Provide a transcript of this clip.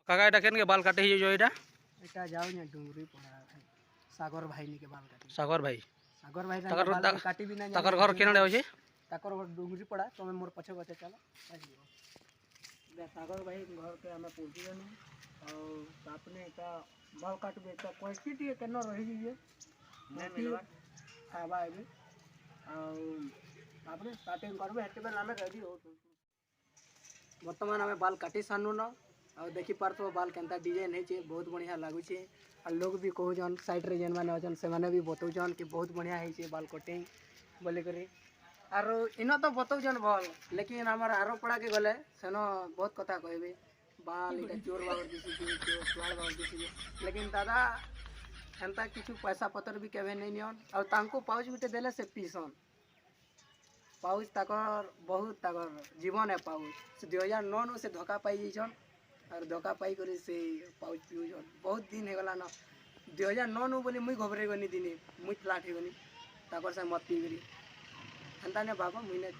काका एटा केन के बाल काटे ही जो एटा एटा जाओ ने डुंगरी पड़ा सागर भाई नि के बाल काटे सागर भाई ताकर बाल काटी भी ना ताकर घर केनडे होचे ताकर घर डुंगरी पड़ा तमे मोर पछे पछे चलो बे सागर भाई घर के हमें पहुंची जानी और आपने का बाल काटबे तो क्वांटिटी केनो रही जे ने मिलवा खाबा आबे और आपने स्टार्टिंग करबे हेते बेल हमें रेडी हो वर्तमान हमें बाल काटी सानु न और देखि पारतो बाल केनता डिजाइन है बहुत बढ़िया लागु छे और लोग भी कहू जन साइड रे जेन माने अजन से माने भी बतौ जन कि बहुत बढ़िया है छे बाल कटिंग बोले करे आरो इनो तो बतौ जन भल लेकिन हमर आरो पड़ा के गले सेनो बहुत कथा कहबे बाल इटा चोर बाबर दिसी चोर स्वाल बाबर दिसी लेकिन दादा एंता किछु पैसा पत्र भी केबे नहीं नियन और तांको पाउच बिटे देले से पीसन पाउच ताकर बहुत ताकर जीवन है पाउच से 2009 नु से धोखा पाई जन और धोखा पाई करे से पाउच पिउ जन बहुत दिन हे गला न 2009 नु बोली मुई घबरे गनी दिने मुई फ्लाट हे गनी ताकर से मत पी गरी एंता ने बाबा मुई ने